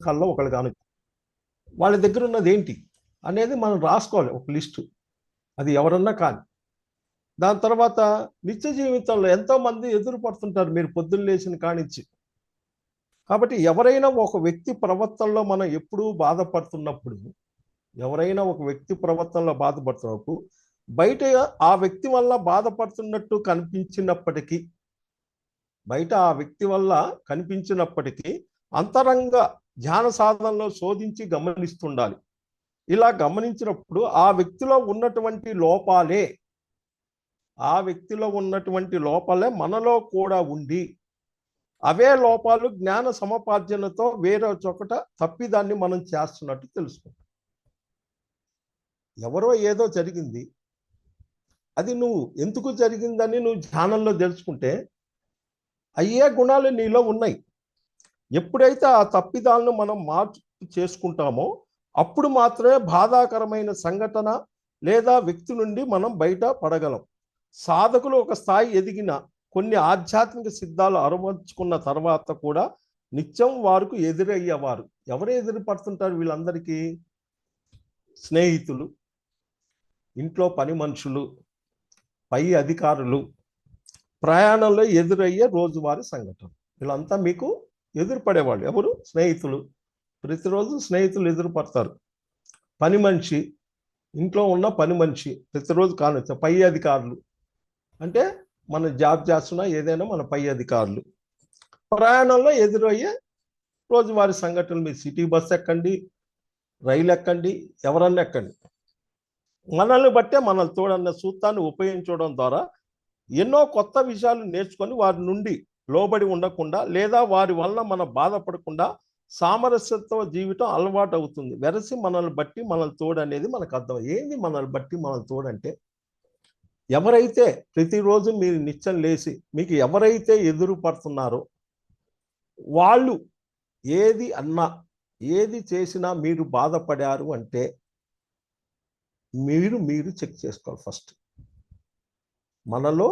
పుస్తకాల్లో ఒకళ్ళు కాను. వాళ్ళ దగ్గర ఉన్నది ఏంటి అనేది మనం రాసుకోవాలి ఒక లిస్టు. అది ఎవరన్నా కానీ. దాని తర్వాత నిత్య జీవితంలో ఎంతోమంది ఎదురు పడుతుంటారు మీరు పొద్దున్న లేచిన కానించి. కాబట్టి ఎవరైనా ఒక వ్యక్తి ప్రవర్తనలో మనం ఎప్పుడూ బాధపడుతున్నప్పుడు, ఎవరైనా ఒక వ్యక్తి ప్రవర్తనలో బాధపడుతున్నప్పుడు బయట ఆ వ్యక్తి వల్ల బాధపడుతున్నట్టు కనిపించినప్పటికీ, బయట ఆ వ్యక్తి వల్ల కనిపించినప్పటికీ అంతరంగ ధ్యాన సాధనలో శోధించి గమనిస్తుండాలి. ఇలా గమనించినప్పుడు ఆ వ్యక్తిలో ఉన్నటువంటి లోపాలే, ఆ వ్యక్తిలో ఉన్నటువంటి లోపాలే మనలో కూడా ఉండి, అవే లోపాలు జ్ఞాన సముపార్జనతో వేరే చోట తప్పిదాన్ని మనం చేస్తున్నట్టు తెలుసుకుంటాం. ఎవరో ఏదో జరిగింది, అది నువ్వు ఎందుకు జరిగిందని నువ్వు ధ్యానంలో తెలుసుకుంటే అయ్యే గుణాలు నీలో ఉన్నాయి. ఎప్పుడైతే ఆ తప్పిదాలను మనం మార్పు చేసుకుంటామో అప్పుడు మాత్రమే బాధాకరమైన సంఘటన లేదా వ్యక్తి నుండి మనం బయట పడగలం. సాధకులు ఒక స్థాయి ఎదిగిన కొన్ని ఆధ్యాత్మిక సిద్ధాలు అరవర్చుకున్న తర్వాత కూడా నిత్యం వారికి ఎదురయ్యేవారు. ఎవరు ఎదురు పడుతుంటారు వీళ్ళందరికీ? స్నేహితులు, ఇంట్లో పని మనుషులు, పై అధికారులు, ప్రయాణంలో ఎదురయ్యే రోజువారీ సంఘటన. వీళ్ళంతా మీకు ఎదురుపడేవాళ్ళు. ఎవరు? స్నేహితులు. ప్రతిరోజు స్నేహితులు ఎదురుపడతారు. పని మనిషి, ఇంట్లో ఉన్న పని మనిషి ప్రతిరోజు కానొచ్చు. పై అధికారులు అంటే మన జాబ్ చేస్తున్నా ఏదైనా మన పై అధికారులు. ప్రయాణంలో ఎదురయ్యే రోజువారీ సంఘటనలు. మీరు సిటీ బస్సు ఎక్కండి, రైలు ఎక్కండి, ఎవరన్నా ఎక్కండి, మనల్ని బట్టే మనల్ని తోడన్న సూత్రాన్ని ఉపయోగించడం ద్వారా ఎన్నో కొత్త విషయాలు నేర్చుకొని వారి నుండి లోబడి ఉండకుండా లేదా వారి వల్ల మనం బాధపడకుండా సామరస్యంతో జీవితం అలవాటు అవుతుంది. వెరసి మనల్ని బట్టి మనల్ని తోడు అనేది మనకు అర్థం. ఏంది మనల్ని బట్టి మనల్ని తోడంటే, ఎవరైతే ప్రతిరోజు మీరు నిత్యం లేచి మీకు ఎవరైతే ఎదురు పడుతున్నారో వాళ్ళు ఏది అన్నా ఏది చేసినా మీరు బాధపడారు అంటే మీరు చెక్ చేసుకోవాలి ఫస్ట్. మనలో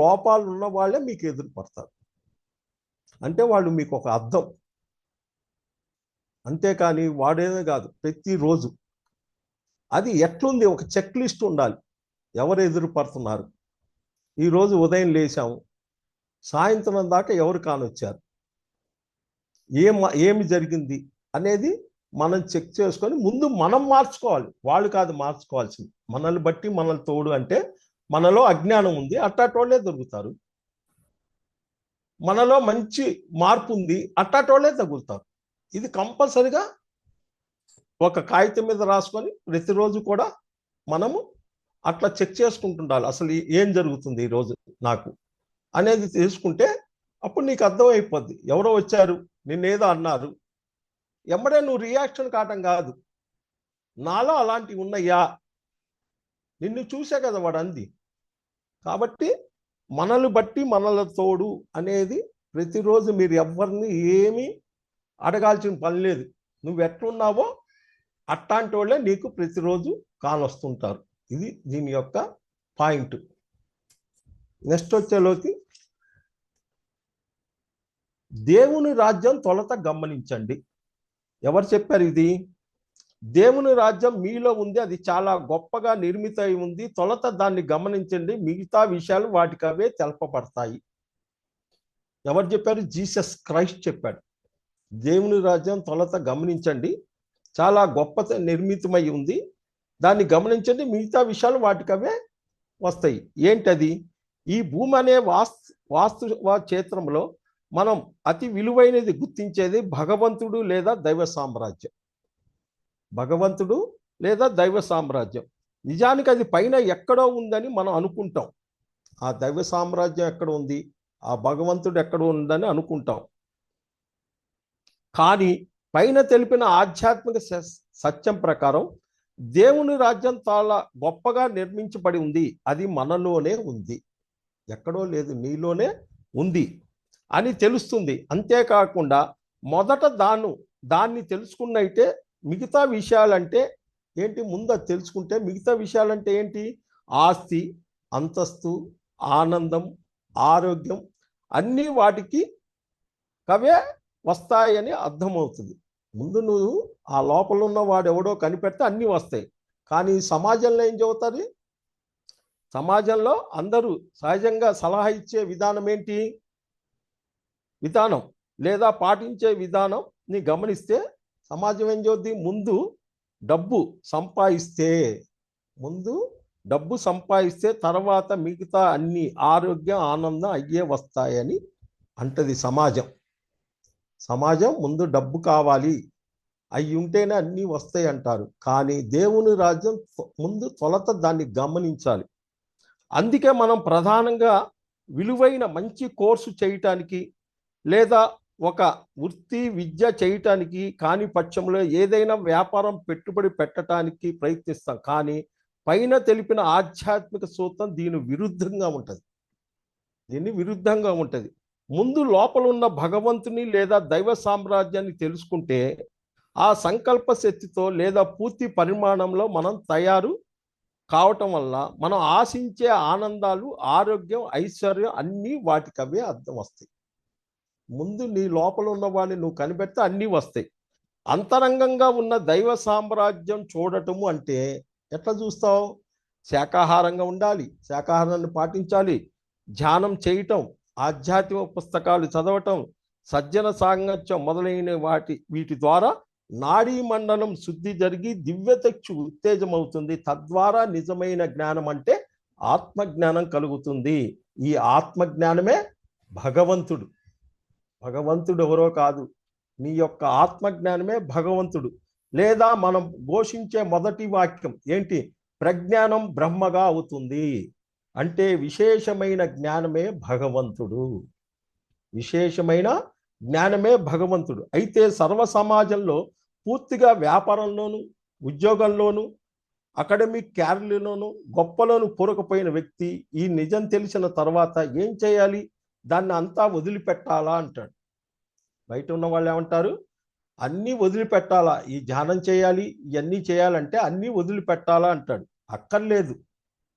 లోపాలు ఉన్న వాళ్ళే మీకు ఎదురు పడతారు అంటే వాళ్ళు మీకు ఒక అర్థం. అంతేకాని వాడేదే కాదు, ప్రతిరోజు అది ఎట్లుంది ఒక చెక్ లిస్ట్ ఉండాలి. ఎవరు ఎదురు పడుతున్నారు, ఈరోజు ఉదయం లేచాము, సాయంత్రం దాకా ఎవరు కానొచ్చారు, ఏమి జరిగింది అనేది మనం చెక్ చేసుకొని ముందు మనం మార్చుకోవాలి. వాళ్ళు కాదు మార్చుకోవాల్సింది. మనల్ని బట్టి మనల్ని తోడు అంటే మనలో అజ్ఞానం ఉంది, అట్టాటోళ్ళే దొరుకుతారు. మనలో మంచి మార్పు ఉంది, అట్టాటోళ్ళే తగులుతారు. ఇది కంపల్సరిగా ఒక కాగితం మీద రాసుకొని ప్రతిరోజు కూడా మనము అట్లా చెక్ చేసుకుంటుండాలి. అసలు ఏం జరుగుతుంది ఈరోజు నాకు అనేది తెలుసుకుంటే అప్పుడు నీకు అర్థమైపోద్ది. ఎవరో వచ్చారు, నిన్నేదో అన్నారు, ఎమ్మడే నువ్వు రియాక్షన్ కావటం కాదు, నాలో అలాంటివి ఉన్నాయా, నిన్ను చూసే కదా వాడు అంది. కాబట్టి మనల్ని బట్టి మనల తోడు అనేది ప్రతిరోజు మీరు ఎవరిని ఏమీ అడగాల్సిన పని లేదు. నువ్వు ఎట్లున్నావో అట్లాంటి వాళ్ళే నీకు ప్రతిరోజు కానొస్తుంటారు. ఇది దీని యొక్క పాయింట్. నెక్స్ట్ వచ్చేలోకి, దేవుని రాజ్యం తొలత గమనించండి. ఎవరు చెప్పారు ఇది? దేవుని రాజ్యం మీలో ఉంది, అది చాలా గొప్పగా నిర్మిత అయి ఉంది, తొలత దాన్ని గమనించండి, మిగతా విషయాలు వాటికి అవే తెలపబడతాయి. ఎవరు చెప్పారు? జీసస్ క్రైస్ట్ చెప్పాడు. దేవుని రాజ్యం తొలత గమనించండి, చాలా గొప్ప నిర్మితమై ఉంది, దాన్ని గమనించండి, మిగతా విషయాలు వాటికి అవే వస్తాయి. ఏంటది? ఈ భూమి అనే వాస్తు క్షేత్రంలో మనం అతి విలువైనది గుర్తించేది భగవంతుడు లేదా దైవ సామ్రాజ్యం. భగవంతుడు లేదా దైవ సామ్రాజ్యం. నిజానికి అది పైన ఎక్కడో ఉందని మనం అనుకుంటాం. ఆ దైవ సామ్రాజ్యం ఎక్కడ ఉంది, ఆ భగవంతుడు ఎక్కడ ఉందని అనుకుంటాం. కానీ పైన తెలిపిన ఆధ్యాత్మిక సత్యం ప్రకారం దేవుని రాజ్యం చాలా గొప్పగా నిర్మించబడి ఉంది, అది మనలోనే ఉంది, ఎక్కడో లేదు, నీలోనే ఉంది అని తెలుస్తుంది. అంతేకాకుండా మొదట దాన్ని తెలుసుకున్నైతే మిగతా విషయాలంటే ఏంటి, ముందు అది తెలుసుకుంటే మిగతా విషయాలంటే ఏంటి, ఆస్తి, అంతస్తు, ఆనందం, ఆరోగ్యం అన్నీ వాటికి కవే వస్తాయని అర్థమవుతుంది. ముందు నువ్వు ఆ లోపల ఉన్న వాడు ఎవడో కనిపెడితే అన్నీ వస్తాయి. కానీ సమాజంలో ఏం చెబుతుంది? సమాజంలో అందరూ సహజంగా సలహా ఇచ్చే విధానం ఏంటి? విధానం లేదా పాటించే విధానం ని గమనిస్తే సమాజం ఏం చెబుద్ది? ముందు డబ్బు సంపాదిస్తే తర్వాత మిగతా అన్ని ఆరోగ్యం ఆనందం అయ్యే వస్తాయని అంటది సమాజం ముందు డబ్బు కావాలి, అవి ఉంటేనే అన్నీ వస్తాయి అంటారు. కానీ దేవుని రాజ్యం ముందు తొలత దాన్ని గమనించాలి. అందుకే మనం ప్రధానంగా విలువైన మంచి కోర్సు చేయటానికి లేదా ఒక వృత్తి విద్య చేయటానికి కాని పక్షంలో ఏదైనా వ్యాపారం పెట్టుబడి పెట్టడానికి ప్రయత్నిస్తాం. కానీ పైన తెలిపిన ఆధ్యాత్మిక సూత్రం దీని విరుద్ధంగా ఉంటుంది. ముందు లోపల ఉన్న భగవంతుని లేదా దైవ సామ్రాజ్యాన్ని తెలుసుకుంటే ఆ సంకల్ప శక్తితో లేదా పూర్తి పరిమాణంలో మనం తయారు కావటం వల్ల మనం ఆశించే ఆనందాలు, ఆరోగ్యం, ఐశ్వర్యం అన్నీ వాటికవే అర్థం వస్తాయి. ముందు నీ లోపల ఉన్న వాడిని నువ్వు కనిపెడితే అన్నీ వస్తాయి. అంతరంగంగా ఉన్న దైవ సామ్రాజ్యం చూడటము అంటే ఎట్లా చూస్తావు? శాకాహారంగా ఉండాలి, శాకాహారాన్ని పాటించాలి, ధ్యానం చేయటం, ఆధ్యాత్మిక పుస్తకాలు చదవటం, సజ్జన సాంగత్యం మొదలైన వీటి ద్వారా నాడీ మండలం శుద్ధి జరిగి దివ్యతక్షు ఉత్తేజమవుతుంది. తద్వారా నిజమైన జ్ఞానం అంటే ఆత్మజ్ఞానం కలుగుతుంది. ఈ ఆత్మజ్ఞానమే భగవంతుడు ఎవరో కాదు, నీ యొక్క ఆత్మజ్ఞానమే భగవంతుడు. లేదా మనం ఘోషించే మొదటి వాక్యం ఏంటి? ప్రజ్ఞానం బ్రహ్మగా అవుతుంది అంటే విశేషమైన జ్ఞానమే భగవంతుడు. అయితే సర్వ సమాజంలో పూర్తిగా వ్యాపారంలోను, ఉద్యోగంలోను, అకాడమిక్ క్యారియర్లోను గొప్పలోను పూరకపోయిన వ్యక్తి ఈ నిజం తెలిసిన తర్వాత ఏం చేయాలి? దాన్ని అంతా వదిలిపెట్టాలా అంటాడు. బయట ఉన్న వాళ్ళు ఏమంటారు? అన్నీ వదిలిపెట్టాలా, ఈ ధ్యానం చేయాలి, ఇవన్నీ చేయాలంటే అన్నీ వదిలిపెట్టాలా అంటాడు.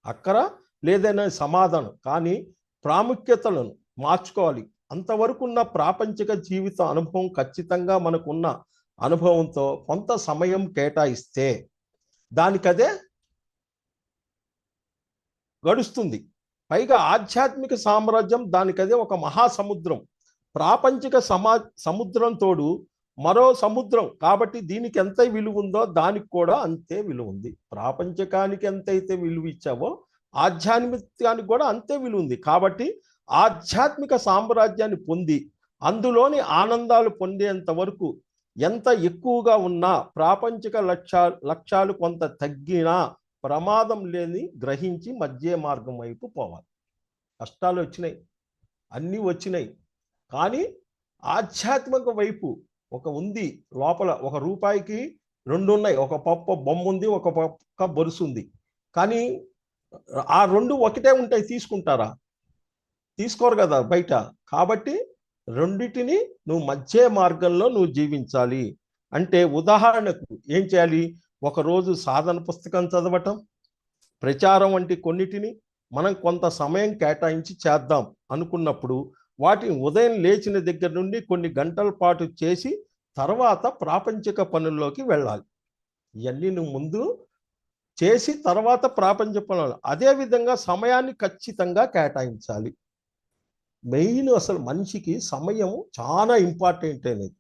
అక్కర లేదనే సమాధానం. కానీ ప్రాముఖ్యతలను మార్చుకోవాలి. అంతవరకు ఉన్న ప్రాపంచిక జీవిత అనుభవం ఖచ్చితంగా మనకున్న అనుభవంతో కొంత సమయం కేటాయిస్తే దానికదే గడుస్తుంది. పైగా ఆధ్యాత్మిక సామ్రాజ్యం దానికదే ఒక మహాసముద్రం. ప్రాపంచిక సముద్రం తోడు మరో సముద్రం కాబట్టి దీనికి ఎంత విలువ ఉందో దానికి కూడా అంతే విలువ ఉంది. ప్రాపంచకానికి ఎంతైతే విలువ ఇచ్చావో ఆధ్యాత్మికానికి కూడా అంతే విలువ ఉంది. కాబట్టి ఆధ్యాత్మిక సామ్రాజ్యాన్ని పొంది అందులోని ఆనందాలు పొందేంత వరకు ఎంత ఎక్కువగా ఉన్నా ప్రాపంచిక లక్ష్యాలు కొంత తగ్గినా ప్రమాదం లేని గ్రహించి మధ్య మార్గం వైపు పోవాలి. కష్టాలు వచ్చినాయి, అన్నీ వచ్చినాయి, కానీ ఆధ్యాత్మిక వైపు ఒక ఉంది. లోపల ఒక రూపాయికి రెండు ఉన్నాయి, ఒక పక్క బొమ్మ ఉంది, ఒక పక్క బొరుసు ఉంది. కానీ ఆ రెండు ఒకటే ఉంటాయి, తీసుకుంటారా? తీసుకోరు కదా బయట. కాబట్టి రెండిటిని నువ్వు మధ్య మార్గంలో నువ్వు జీవించాలి. అంటే ఉదాహరణకు ఏం చేయాలి? ఒకరోజు సాధన పుస్తకం చదవటం, ప్రచారం వంటి కొన్నిటిని మనం కొంత సమయం కేటాయించి చేద్దాం అనుకున్నప్పుడు వాటిని ఉదయం లేచిన దగ్గర నుండి కొన్ని గంటల పాటు చేసి తర్వాత ప్రాపంచిక పనుల్లోకి వెళ్ళాలి. ఇవన్నీ నువ్వు ముందు చేసి తర్వాత ప్రాపంచిక పనులు. అదేవిధంగా సమయాన్ని ఖచ్చితంగా కేటాయించాలి. మెయిన్ అసలు మనిషికి సమయం చాలా ఇంపార్టెంట్ అనేది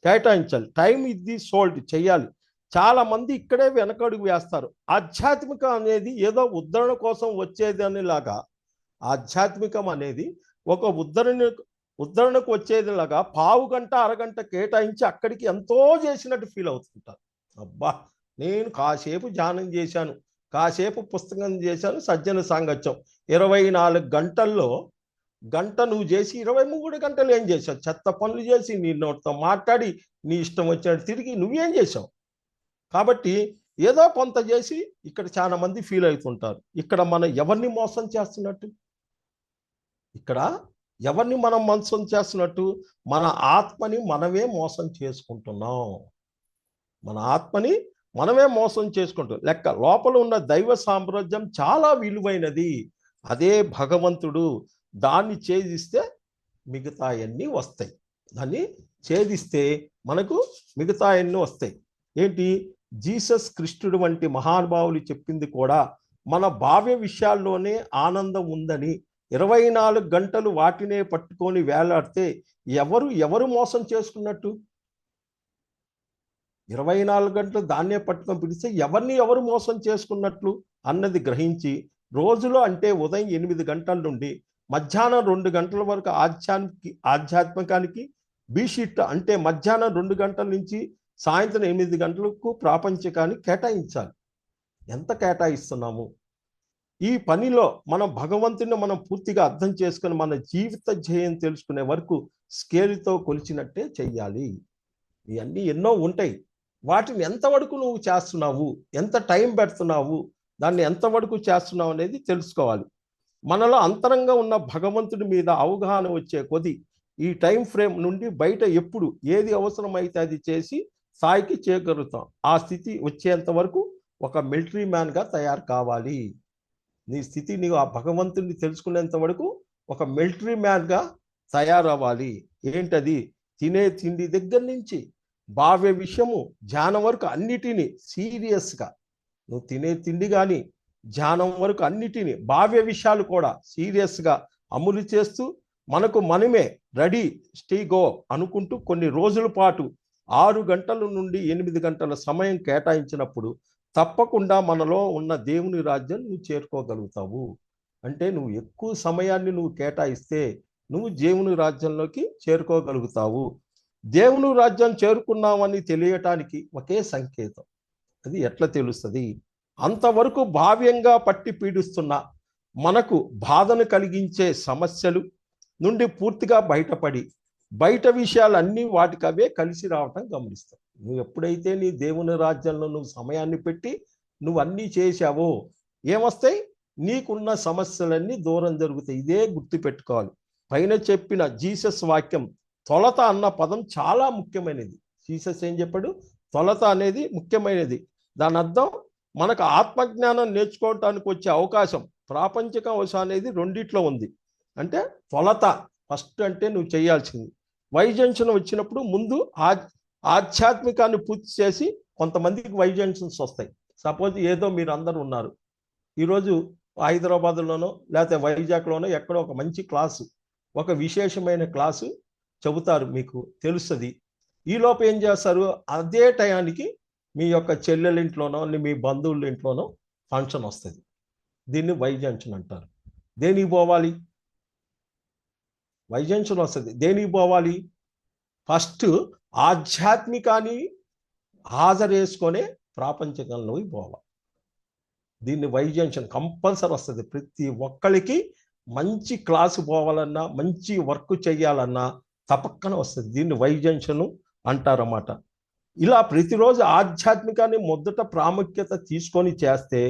కేటాయించాలి. టైం ఇస్ ది సోల్డ్ చేయాలి. చాలా మంది ఇక్కడే వెనకడుగు వేస్తారు. ఆధ్యాత్మికం అనేది ఏదో ఉద్ధరణ కోసం వచ్చేదనిలాగా, ఆధ్యాత్మికం అనేది ఒక ఉద్ధరణకు వచ్చేదిలాగా పావు గంట అరగంట కేటాయించి అక్కడికి ఎంతో చేసినట్టు ఫీల్ అవుతుంటారు. అబ్బా, నేను కాసేపు ధ్యానం చేశాను, కాసేపు పుస్తకం చేశాను, సజ్జన సాంగత్యం 24 గంటల్లో గంట నువ్వు చేసి 23 గంటలు ఏం చేసావు? చెత్త పనులు చేసి నీ నోటితో మాట్లాడి నీ ఇష్టం వచ్చినట్టు తిరిగి నువ్వేం చేసావు? కాబట్టి ఏదో కొంత చేసి ఇక్కడ చాలా మంది ఫీల్ అవుతుంటారు. ఇక్కడ మనం ఎవరిని మోసం చేస్తున్నట్టు? మన ఆత్మని మనమే మోసం చేసుకుంటున్నాం. లెక్క లోపల ఉన్న దైవ సామ్రాజ్యం చాలా విలువైనది. అదే భగవంతుడు. దాన్ని ఛేదిస్తే మిగతాయన్నీ వస్తాయి. దాన్ని ఛేదిస్తే మనకు మిగతా ఎన్నో వస్తాయి. ఏంటి? జీసస్ క్రిస్టుడు వంటి మహానుభావులు చెప్పింది కూడా మన భావ్య విషయాల్లోనే ఆనందం ఉందని. 24 గంటలు వాటినే పట్టుకొని వేలాడితే ఎవరు మోసం చేసుకున్నట్టు? 24 గంటలు దాన్నే పట్టుకొని పిలిస్తే ఎవరు మోసం చేసుకున్నట్లు అన్నది గ్రహించి, రోజులో అంటే ఉదయం 8 గంటల నుండి మధ్యాహ్నం 2 గంటల వరకు ఆధ్యాత్మికానికి, బీషిట్ అంటే మధ్యాహ్నం 2 గంటల నుంచి సాయంత్రం 8 గంటలకు ప్రాపంచికాన్ని కేటాయించాలి. ఎంత కేటాయిస్తున్నాము? ఈ పనిలో మనం భగవంతుని మనం పూర్తిగా అర్థం చేసుకుని మన జీవిత ధ్యేయం తెలుసుకునే వరకు స్కేల్తో కొలిచినట్టే చెయ్యాలి. ఇవన్నీ ఎన్నో ఉంటాయి. వాటిని ఎంతవరకు నువ్వు చేస్తున్నావు, ఎంత టైం పెడుతున్నావు, దాన్ని ఎంతవరకు చేస్తున్నావు అనేది తెలుసుకోవాలి. మనలో అంతరంగా ఉన్న భగవంతుడి మీద అవగాహన వచ్చే కొద్దీ ఈ టైం ఫ్రేమ్ నుండి బయట ఎప్పుడు ఏది అవసరమైతే అది చేసి స్థాయికి చేకూరుతాం. ఆ స్థితి వచ్చేంత వరకు ఒక మిలిటరీ మ్యాన్గా తయారు కావాలి. నీ స్థితి నీవు ఆ భగవంతుడిని తెలుసుకునేంత వరకు ఒక మిలిటరీ మ్యాన్గా తయారవ్వాలి. ఏంటది? తినే తిండి దగ్గర నుంచి భావ్య విషయము ధ్యానం వరకు అన్నిటినీ సీరియస్గా, నువ్వు తినే తిండి కానీ ధ్యానం వరకు అన్నిటినీ భావ్య విషయాలు కూడా సీరియస్గా అమలు చేస్తూ మనకు మనమే రెడీ స్టే గో అనుకుంటూ కొన్ని రోజుల పాటు 6 గంటల నుండి 8 గంటల సమయం కేటాయించినప్పుడు తప్పకుండా మనలో ఉన్న దేవుని రాజ్యం నువ్వు చేరుకోగలుగుతావు. అంటే నువ్వు ఎక్కువ సమయాన్ని నువ్వు కేటాయిస్తే నువ్వు దేవుని రాజ్యంలోకి చేరుకోగలుగుతావు. దేవుని రాజ్యం చేరుకున్నామని తెలియటానికి ఒకే సంకేతం. అది ఎట్లా తెలుస్తుంది? అంతవరకు భావ్యంగా పట్టి పీడిస్తున్న మనకు బాధను కలిగించే సమస్యలు నుండి పూర్తిగా బయటపడి బయట విషయాలన్నీ వాటికి అవే కలిసి రావటం గమనిస్తావు. నువ్వు ఎప్పుడైతే నీ దేవుని రాజ్యంలో నువ్వు సమయాన్ని పెట్టి నువ్వు అన్నీ చేశావో ఏమొస్తాయి? నీకున్న సమస్యలన్నీ దూరం జరుగుతాయి. ఇదే గుర్తుపెట్టుకోవాలి. పైన చెప్పిన జీసస్ వాక్యం తొలత అన్న పదం చాలా ముఖ్యమైనది. జీసస్ ఏం చెప్పాడు? తొలత అనేది ముఖ్యమైనది. దాని అర్థం మనకు ఆత్మజ్ఞానం నేర్చుకోవటానికి వచ్చే అవకాశం ప్రాపంచిక అవసరం అనేది రెండిట్లో ఉంది. అంటే తొలత ఫస్ట్ అంటే నువ్వు చేయాల్సింది. వైజంక్షన్ వచ్చినప్పుడు ముందు ఆధ్యాత్మికాన్ని పూర్తి చేసి కొంతమందికి వైజంక్షన్స్ వస్తాయి. సపోజ్ ఏదో మీరు అందరూ ఉన్నారు, ఈరోజు హైదరాబాద్లోనో లేకపోతే వైజాగ్లోనో ఎక్కడో ఒక మంచి క్లాసు, ఒక విశేషమైన క్లాసు చెబుతారు, మీకు తెలుస్తుంది. ఈలోపు ఏం చేస్తారు? అదే టయానికి మీ యొక్క చెల్లెల ఇంట్లోనో మీ బంధువుల ఇంట్లోనో ఫంక్షన్ వస్తుంది. దీన్ని వైజంక్షన్ అంటారు. దేనికి పోవాలి? వైజంక్షన్ వస్తుంది. దేనికి పోవాలి? ఫస్ట్ ఆధ్యాత్మికాన్ని హాజరేసుకొనే ప్రాపంచికంలోకి పోవాలి. దీన్ని వైజంక్షన్ కంపల్సరీ వస్తుంది. ప్రతి ఒక్కరికి మంచి క్లాసు పోవాలన్నా మంచి వర్క్ చేయాలన్నా తప్పక్కన వస్తుంది. దీన్ని వైజంక్షన్ అంటారన్నమాట. ఇలా ప్రతిరోజు ఆధ్యాత్మికాన్ని మొదట ప్రాముఖ్యత తీసుకొని చేస్తే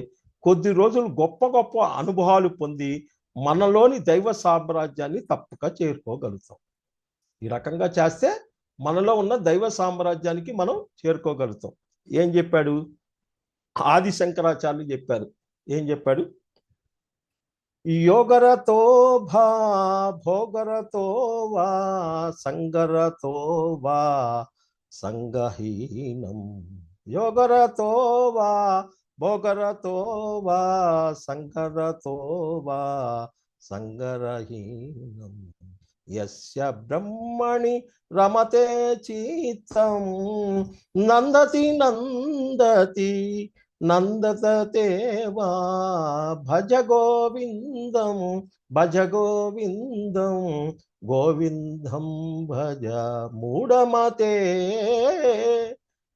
కొద్ది రోజులు గొప్ప గొప్ప అనుభవాలు పొంది మనలోని దైవ సామ్రాజ్యాన్ని తప్పక చేరుకోగలుగుతాం. ఈ రకంగా చేస్తే మనలో ఉన్న దైవ సామ్రాజ్యానికి మనం చేరుకోగలుగుతాం. ఏం చెప్పాడు? ఆది శంకరాచార్యులు చెప్పారు. ఏం చెప్పాడు? యోగరతో భా భోగరతో వా సంగరతో వా సంగహీనం, యోగరతో వా భోగరతో వా సంగరతో వా సంగరహీనం, యస్య బ్రహ్మణి రమతే చిత్తం నందతి నందతి నందతే వా భజ గోవిందం భజ గోవిందం గోవిందం భజ మూఢమతే.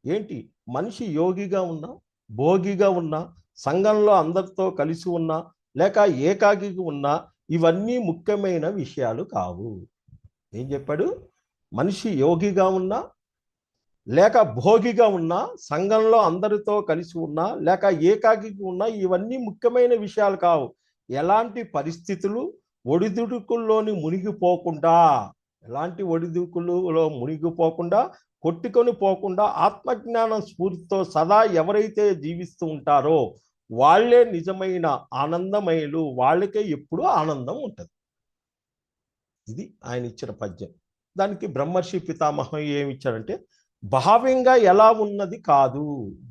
ఏంటి? మనిషి యోగిగా ఉన్నా, భోగిగా ఉన్నా, సంఘంలో అందరితో కలిసి ఉన్నా, లేక ఏకాకిగా ఉన్నా, ఇవన్నీ ముఖ్యమైన విషయాలు కావు. ఏం చెప్పాడు? మనిషి యోగిగా ఉన్నా, లేక భోగిగా ఉన్నా, సంఘంలో అందరితో కలిసి ఉన్నా, లేక ఏకాకిగా ఉన్నా, ఇవన్నీ ముఖ్యమైన విషయాలు కావు. ఎలాంటి పరిస్థితులు ఒడిదుడుకుల్లోని మునిగిపోకుండా, ఎలాంటి ఒడిదుడుకుల్లో మునిగిపోకుండా, కొట్టుకొని పోకుండా ఆత్మజ్ఞానం స్ఫూర్తితో సదా ఎవరైతే జీవిస్తూ ఉంటారో వాళ్ళే నిజమైన ఆనందమయులు. వాళ్ళకే ఎప్పుడూ ఆనందం ఉంటుంది. ఇది ఆయన ఇచ్చిన పద్యం. దానికి బ్రహ్మర్షి పితామహం ఏమి ఇచ్చారంటే, భావ్యంగా ఎలా ఉన్నది కాదు,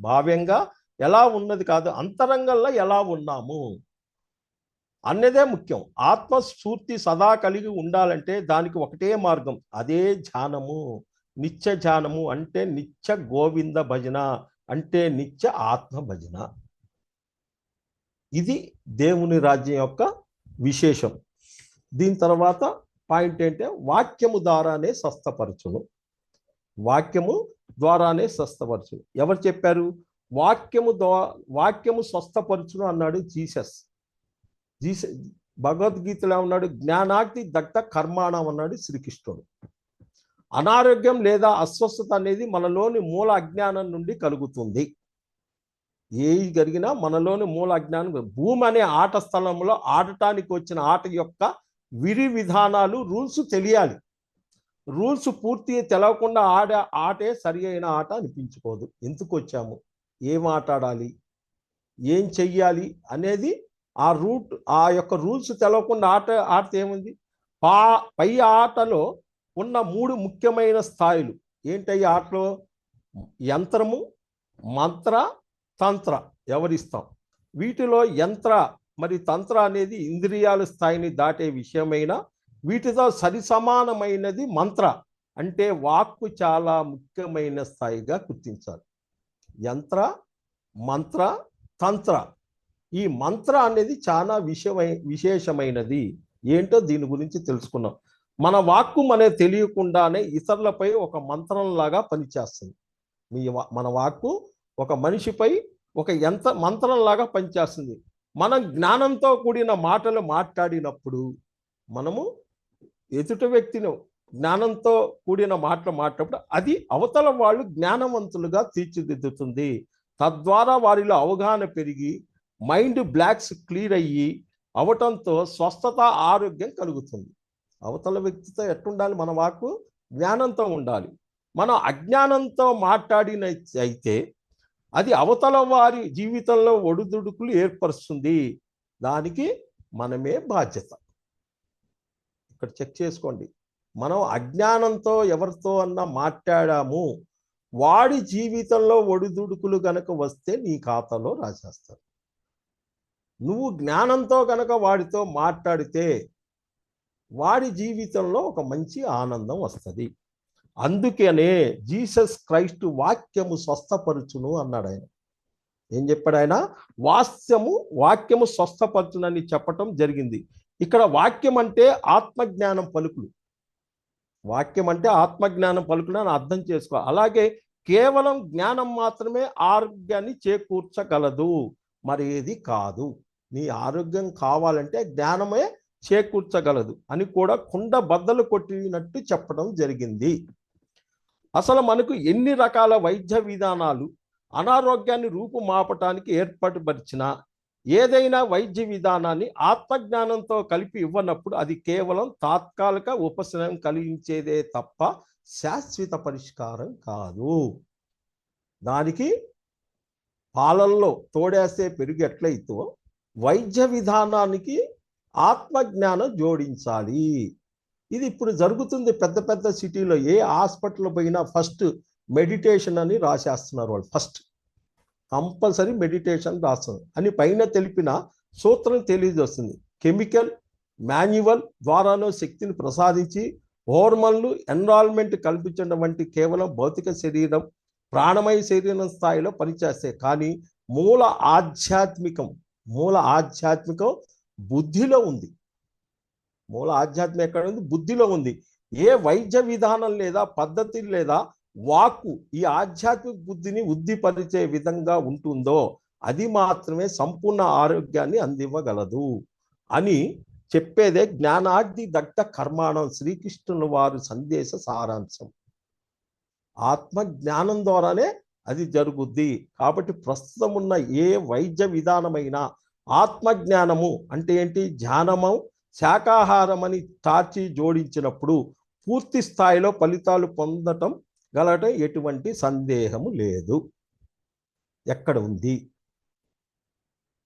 భావ్యంగా ఎలా ఉన్నది కాదు, అంతరంగంలో ఎలా ఉన్నాము అన్నదే ముఖ్యం. ఆత్మస్ఫూర్తి సదా కలిగి ఉండాలంటే దానికి ఒకటే మార్గం, అదే ధ్యానము. నిత్య ధ్యానము అంటే నిత్య గోవింద భజన, అంటే నిత్య ఆత్మ భజన. ఇది దేవుని రాజ్యం యొక్క విశేషం. దీని తర్వాత పాయింట్ ఏంటంటే, వాక్యము ద్వారానే స్వస్థపరచును. వాక్యము ద్వారానే స్వస్థపరచును. ఎవరు చెప్పారు? వాక్యము స్వస్థపరచును అన్నాడు జీసస్. భగవద్గీతలో ఉన్నాడు, జ్ఞానాగ్ని దగ్ధ కర్మాణం అన్నాడు శ్రీకృష్ణుడు. అనారోగ్యం లేదా అస్వస్థత అనేది మనలోని మూల అజ్ఞానం నుండి కలుగుతుంది. ఏది జరిగినా మనలోని మూల అజ్ఞానం. భూమి అనే ఆట స్థలంలో ఆడటానికి వచ్చిన ఆట యొక్క విధి విధానాలు, రూల్స్ తెలియాలి. రూల్స్ పూర్తిగా తెలవకుండా ఆడే ఆటే సరి అయిన ఆట అనిపించుకోదు. ఎందుకు వచ్చాము, ఏం ఆటాడాలి, ఏం చెయ్యాలి అనేది ఆ యొక్క రూల్స్ తెలవకుండా ఆడితే ఏముంది? పై ఆటలో ఉన్న 3 ముఖ్యమైన స్థాయిలు ఏంటయ్యి ఆటలో? యంత్రము, మంత్ర, తంత్ర ఎవరిస్తాం. వీటిలో యంత్ర మరి తంత్ర అనేది ఇంద్రియాల స్థాయిని దాటే విషయమైన, వీటితో సరిసమానమైనది మంత్ర, అంటే వాక్కు చాలా ముఖ్యమైన స్థాయిగా గుర్తించాలి. యంత్ర, మంత్ర, తంత్ర. ఈ మంత్ర అనేది చాలా విశేషమైనది. ఏంటో దీని గురించి తెలుసుకున్నాం. మన వాక్కు మనకు తెలియకుండానే ఇతరులపై ఒక మంత్రంలాగా పనిచేస్తుంది. మన వాక్కు ఒక మనిషిపై ఒక మంత్రంలాగా పనిచేస్తుంది. మనం జ్ఞానంతో కూడిన మాటలు మాట్లాడినప్పుడు, మనము ఎదుటి వ్యక్తిని జ్ఞానంతో కూడిన మాటలు మాట్లాడినప్పుడు అది అవతల వాళ్ళు జ్ఞానవంతులుగా తీర్చిదిద్దుతుంది. తద్వారా వారిలో అవగాహన పెరిగి మైండ్ బ్లాక్స్ క్లియర్ అయ్యి అవటంతో స్వస్థత, ఆరోగ్యం కలుగుతుంది. అవతల వ్యక్తితో ఎట్టుండాలి? మన వాక్కు జ్ఞానంతో ఉండాలి. మనం అజ్ఞానంతో అయితే అది అవతల వారి జీవితంలో ఒడిదుడుకులు ఏర్పరుస్తుంది. దానికి మనమే బాధ్యత. ఇక్కడ చెక్ చేసుకోండి. మనం అజ్ఞానంతో ఎవరితో అన్నా మాట్లాడాము, వాడి జీవితంలో ఒడిదుడుకులు గనక వస్తే నీ ఖాతాలో రాసేస్తారు. నువ్వు జ్ఞానంతో గనక వాడితో మాట్లాడితే వాడి జీవితంలో ఒక మంచి ఆనందం వస్తుంది. అందుకనే జీసస్ క్రైస్ట్ వాక్యము స్వస్థపరచును అన్నాడు ఆయన. ఏం చెప్పాడు ఆయన? వాక్యము స్వస్థపరచునని చెప్పటం జరిగింది. ఇక్కడ వాక్యం అంటే ఆత్మజ్ఞానం పలుకులు. వాక్యం అంటే ఆత్మజ్ఞానం పలుకులు అని అర్థం చేసుకో. అలాగే కేవలం జ్ఞానం మాత్రమే ఆరోగ్యాన్ని చేకూర్చగలదు, మరేది కాదు. నీ ఆరోగ్యం కావాలంటే జ్ఞానమే చేకూర్చగలదు అని కూడా కుండ బద్దలు కొట్టినట్టు చెప్పడం జరిగింది. అసలు మనకు ఎన్ని రకాల వైద్య విధానాలు అనారోగ్యాన్ని రూపుమాపటానికి ఏర్పాటుపరిచిన ఏదైనా వైద్య విధానాన్ని ఆత్మజ్ఞానంతో కలిపి ఇవ్వనప్పుడు అది కేవలం తాత్కాలిక ఉపశమనం కలిగించేదే తప్ప శాశ్వత పరిష్కారం కాదు. దానికి పాలల్లో తోడేస్తే పెరుగు ఎట్లయితో వైద్య విధానానికి ఆత్మజ్ఞానం జోడించాలి. ఇది ఇప్పుడు జరుగుతుంది పెద్ద పెద్ద సిటీలో. ఏ హాస్పిటల్ పోయినా ఫస్ట్ మెడిటేషన్ అని రాసేస్తున్నారు వాళ్ళు. ఫస్ట్ కంపల్సరీ మెడిటేషన్ రాస్తున్నారు అని పైన తెలిపిన సూత్రం తెలియజేస్తుంది. కెమికల్ మాన్యువల్ ద్వారానో శక్తిని ప్రసాదించి హార్మోన్లు ఎన్రాల్మెంట్ కల్పించడం వంటి కేవలం భౌతిక శరీరం, ప్రాణమయ శరీరం స్థాయిలో పనిచేస్తాయి. కానీ మూల ఆధ్యాత్మికం బుద్ధిలో ఉంది. మూల ఆధ్యాత్మికం ఎక్కడ ఉంది? బుద్ధిలో ఉంది. ఏ వైద్య విధానం లేదా పద్ధతి లేదా వాక్కు ఈ ఆధ్యాత్మిక బుద్ధిని ఉద్దిపరిచే విధంగా ఉంటుందో అది మాత్రమే సంపూర్ణ ఆరోగ్యాన్ని అందివ్వగలదు అని చెప్పేదే జ్ఞానాగ్ని దగ్ధ కర్మాణం, శ్రీకృష్ణుని వారి సందేశ సారాంశం. ఆత్మ జ్ఞానం ద్వారానే అది జరుగుద్ది. కాబట్టి ప్రస్తుతం ఉన్న ఏ వైద్య విధానమైనా ఆత్మజ్ఞానము అంటే ఏంటి? ధ్యానము, శాకాహారం అని టార్చి జోడించినప్పుడు పూర్తి స్థాయిలో ఫలితాలు పొందటం గలటం ఎటువంటి సందేహము లేదు. ఎక్కడ ఉంది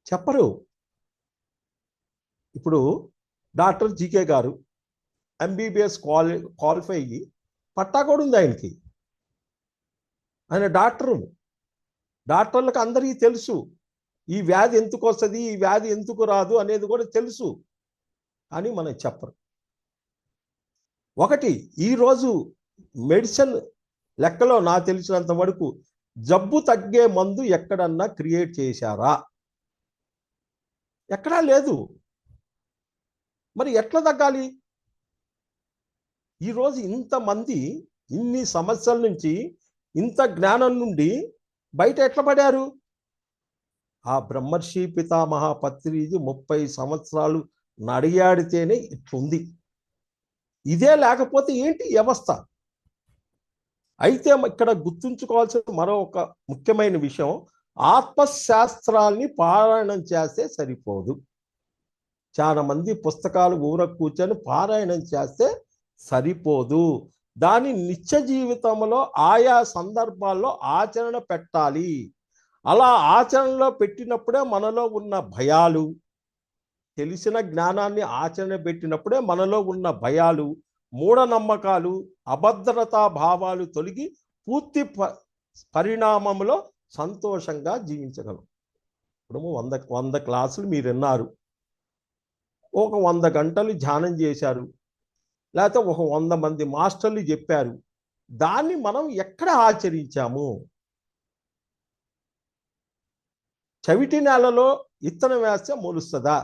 చెప్పరు. ఇప్పుడు డాక్టర్ జీకే గారు ఎంబీబీఎస్ క్వాలిఫై అయ్యి పట్టా కూడా ఉంది ఆయనకి. ఆయన డాక్టర్లకు అందరికీ తెలుసు ఈ వ్యాధి ఎందుకు వస్తుంది, ఈ వ్యాధి ఎందుకు రాదు అనేది కూడా తెలుసు, అని మనం చెప్పరు. ఒకటి, ఈరోజు మెడిసిన్ లెక్కలో నాకు తెలిసినంత వరకు జబ్బు తగ్గే మందు ఎక్కడన్నా క్రియేట్ చేశారా? ఎక్కడా లేదు. మరి ఎట్లా తగ్గాలి? ఈరోజు ఇంతమంది ఇన్ని సమస్యల నుంచి, ఇంత జ్ఞానం నుండి బయట ఎట్లా పడారు? ఆ బ్రహ్మర్షి పితామహ పత్రిజీ 30 సంవత్సరాలు నడియాడితేనే ఇట్లుంది. ఇదే లేకపోతే ఏంటి వ్యవస్థ? అయితే ఇక్కడ గుర్తుంచుకోవాల్సిన మరో ఒక ముఖ్యమైన విషయం, ఆత్మశాస్త్రాల్ని పారాయణం చేస్తే సరిపోదు. చాలా మంది పుస్తకాలు ఊర కూర్చొని పారాయణం చేస్తే సరిపోదు. దాని నిత్య జీవితంలో ఆయా సందర్భాల్లో ఆచరణ పెట్టాలి. అలా ఆచరణలో పెట్టినప్పుడే మనలో ఉన్న భయాలు, తెలిసిన జ్ఞానాన్ని ఆచరణ పెట్టినప్పుడే మనలో ఉన్న భయాలు, మూఢనమ్మకాలు, అభద్రతా భావాలు తొలగి పూర్తి పరిణామంలో సంతోషంగా జీవించగలం. ఇప్పుడు 100 క్లాసులు మీరు విన్నారు, ఒక 100 గంటలు ధ్యానం చేశారు, లేకపోతే ఒక 100 మంది మాస్టర్లు చెప్పారు. దాన్ని మనం ఎక్కడ ఆచరించాము? చవిటి నేలలో ఇత్తనం వేస్తే మొలుస్తుందా?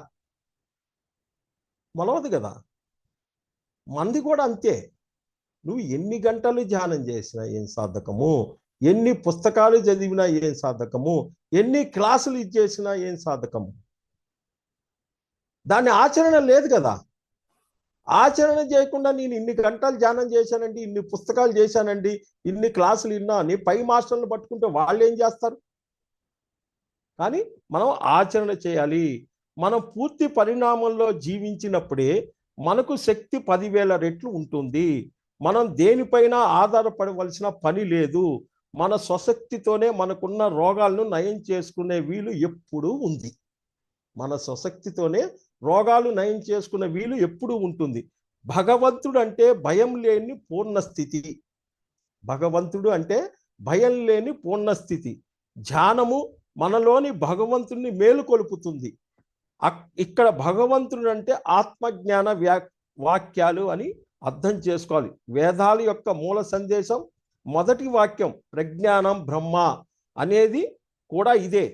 మొలవదు కదా. మంది కూడా అంతే. నువ్వు ఎన్ని గంటలు ధ్యానం చేసినా ఏం సాధకము, ఎన్ని పుస్తకాలు చదివినా ఏం సాధకము, ఎన్ని క్లాసులు ఇచ్చేసినా ఏం సాధకము? దాని ఆచరణ లేదు కదా. ఆచరణ చేయకుండా నేను ఇన్ని గంటలు ధ్యానం చేశానండి, ఇన్ని పుస్తకాలు చేశానండి, ఇన్ని క్లాసులు విన్నా అని పై మాస్టర్లు పట్టుకుంటే వాళ్ళు ఏం చేస్తారు? కానీ మనం ఆచరణ చేయాలి. మనం పూర్తి పరిణామంలో జీవించినప్పుడే మనకు శక్తి 10,000 రెట్లు ఉంటుంది. మనం దేనిపైన ఆధారపడవలసిన పని లేదు. మన స్వశక్తితోనే మనకున్న రోగాలను నయం చేసుకునే వీలు ఎప్పుడూ ఉంది. మన స్వశక్తితోనే రోగాలు నయం చేసుకునే వీలు ఎప్పుడూ ఉంటుంది. భగవంతుడు అంటే భయం లేని పూర్ణస్థితి. భగవంతుడు అంటే భయం లేని పూర్ణస్థితి. ధ్యానము మనలోని భగవంతుడిని మేలుకొలుపుతుంది. ఇక్కడ భగవంతుడు అంటే ఆత్మజ్ఞాన వాక్యాలు అని అర్థం చేసుకోవాలి. వేదాల యొక్క మూల సందేశం మొదటి వాక్యం ప్రజ్ఞానం బ్రహ్మ అనేది కూడా ఇదే.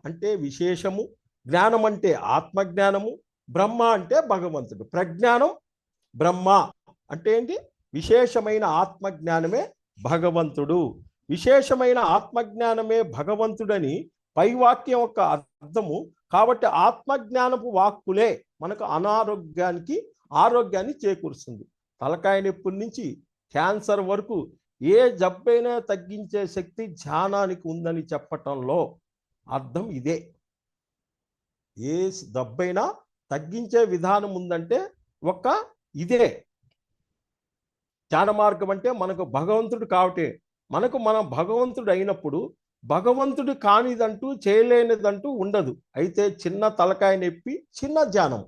అంటే విశేషము, జ్ఞానం అంటే ఆత్మజ్ఞానము, బ్రహ్మ అంటే భగవంతుడు. ప్రజ్ఞానం బ్రహ్మ అంటే ఏంటి? విశేషమైన ఆత్మజ్ఞానమే భగవంతుడు. విశేషమైన ఆత్మజ్ఞానమే భగవంతుడని పై వాక్యం యొక్క అర్థము. కాబట్టి ఆత్మజ్ఞానపు వాక్కులే మనకు ఆరోగ్యాన్ని చేకూరుస్తుంది. తలకాయ నొప్పి నుంచి క్యాన్సర్ వరకు ఏ జబ్బైనా తగ్గించే శక్తి ధ్యానానికి ఉందని చెప్పటంలో అర్థం ఇదే. ఏ జబ్బైనా తగ్గించే విధానం ఉందంటే ఇదే ధ్యాన మార్గం. అంటే మనకు భగవంతుడు కాబట్టి మనం భగవంతుడు అయినప్పుడు భగవంతుడు కానిదంటూ చేయలేనిదంటూ ఉండదు. అయితే చిన్న తలకాయ నొప్పి చిన్న ధ్యానం,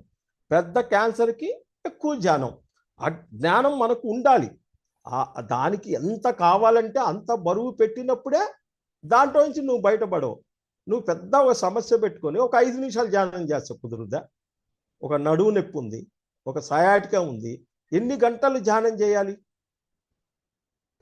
పెద్ద క్యాన్సర్కి ఎక్కువ ధ్యానం. ఆ జ్ఞానం మనకు ఉండాలి. దానికి ఎంత కావాలంటే అంత బరువు పెట్టినప్పుడే దాంట్లో నుంచి నువ్వు బయటపడవు. నువ్వు పెద్ద ఒక సమస్య పెట్టుకొని ఒక 5 నిమిషాలు ధ్యానం చేస్తావు, కుదురుదా? ఒక నడువు నొప్పి ఉంది, ఒక సయాటికా ఉంది, ఎన్ని గంటలు ధ్యానం చేయాలి?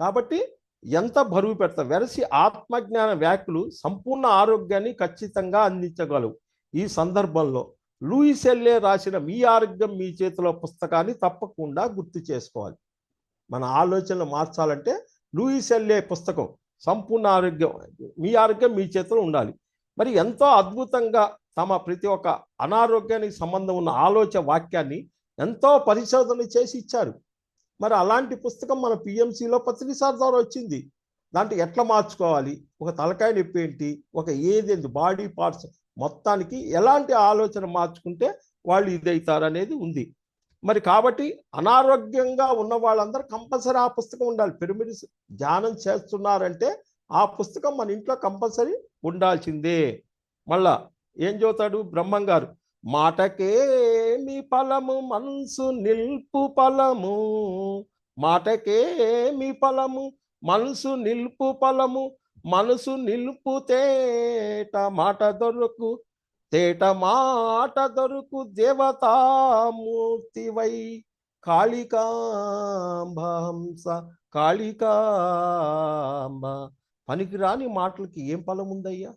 కాబట్టి ఎంత బరువు పెడతా వెరసి ఆత్మజ్ఞాన వ్యాఖ్యలు సంపూర్ణ ఆరోగ్యాన్ని ఖచ్చితంగా అందించగలవు. ఈ సందర్భంలో లూయిస్ ఎల్లే రాసిన మీ ఆరోగ్యం మీ చేతిలో పుస్తకాన్ని తప్పకుండా గుర్తు చేసుకోవాలి. మన ఆలోచనలు మార్చాలంటే లూయిస్ ఎల్లే పుస్తకం సంపూర్ణ ఆరోగ్యం, మీ ఆరోగ్యం మీ చేతిలో ఉండాలి. మరి ఎంతో అద్భుతంగా తమ ప్రతి ఒక్క అనారోగ్యానికి సంబంధం ఉన్న ఆలోచన వాక్యాన్ని ఎంతో పరిశోధన చేసి ఇచ్చారు. మరి అలాంటి పుస్తకం మన పిఎంసిలో పత్రిసార్ ద్వారా వచ్చింది. దాంట్లో ఎట్లా మార్చుకోవాలి, ఒక తలకాయ నొప్పి ఏంటి, ఒక ఏదేంటి బాడీ పార్ట్స్ మొత్తానికి ఎలాంటి ఆలోచన మార్చుకుంటే వాళ్ళు ఇదవుతారు అనేది ఉంది. మరి కాబట్టి అనారోగ్యంగా ఉన్న వాళ్ళందరూ కంపల్సరీ ఆ పుస్తకం ఉండాలి. పిరమిడ్స్ ధ్యానం చేస్తున్నారంటే ఆ పుస్తకం మన ఇంట్లో కంపల్సరీ ఉండాల్సిందే. మళ్ళా ఏం చదువుతాడు బ్రహ్మం గారు, మాటకే మీ ఫలము మనసు నిల్పు ఫలము, మాటకే మీ ఫలము మనసు నిల్పు ఫలము, మనసు నిల్పు తేట మాట దొరకు, తేట మాట దొరకు దేవతామూర్తివై, కాళికాంబహంస కాళికాంబ. పనికిరాని మాటలకి ఏం ఫలం ఉందయ్యా?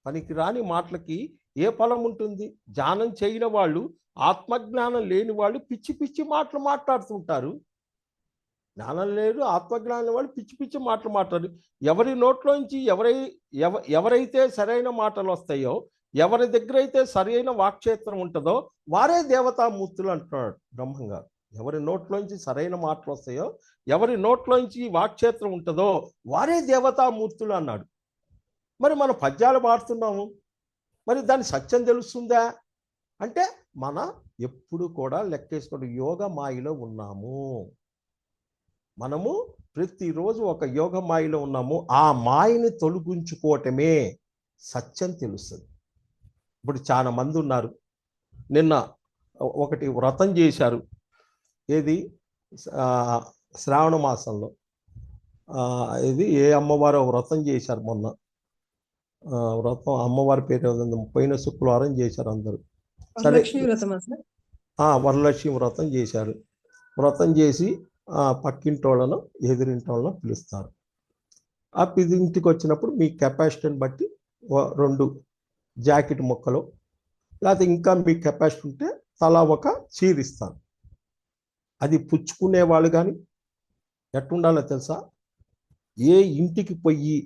పనికిరాని మాటలకి ఏ ఫలం ఉంటుంది? ధ్యానం చేయని వాళ్ళు, ఆత్మజ్ఞానం లేని వాళ్ళు పిచ్చి పిచ్చి మాటలు మాట్లాడుతుంటారు. జ్ఞానం లేదు, ఆత్మజ్ఞానం వాళ్ళు పిచ్చి పిచ్చి మాటలు మాట్లాడు. ఎవరి నోట్లోంచి ఎవరైతే సరైన మాటలు వస్తాయో, ఎవరి దగ్గర అయితే సరైన వాక్క్షేత్రం ఉంటుందో వారే దేవతామూర్తులు అంటున్నాడు బ్రహ్మంగారు. ఎవరి నోట్లోంచి సరైన మాటలు వస్తాయో, ఎవరి నోట్లోంచి వాక్క్షేత్రం ఉంటుందో వారే దేవతామూర్తులు అన్నాడు. మరి మనం పద్యాలు పాడుతున్నాము, మరి దాని సత్యం తెలుస్తుందా అంటే మన ఎప్పుడు కూడా లెక్కేసుకుంటూ యోగ మాయలో ఉన్నాము. మనము ప్రతిరోజు ఒక యోగ మాయలో ఉన్నాము. ఆ మాయని తొలగించుకోవటమే సత్యం తెలుస్తుంది. ఇప్పుడు చాలా మంది ఉన్నారు. నిన్న ఒకటి వ్రతం చేశారు. ఏది? శ్రావణ మాసంలో ఇది ఏ అమ్మవారు వ్రతం చేశారు మొన్న. వ్రతం అమ్మవారి పేరు పోయిన శుక్రవారం చేశారు అందరూ. సరే, వరలక్ష్మి వ్రతం చేశారు. వ్రతం చేసి పక్కింటోళ్ళను ఎదురింటోళ్ళను పిలుస్తారు. ఆ ఇంటికి వచ్చినప్పుడు మీ కెపాసిటీని బట్టి 2 జాకెట్ ముక్కలు, లేకపోతే ఇంకా మీ కెపాసిటీ ఉంటే తలా ఒక చీర ఇస్తాను. అది పుచ్చుకునే వాళ్ళు కానీ ఎట్టుండాలో తెలుసా? ఏ ఇంటికి పోయి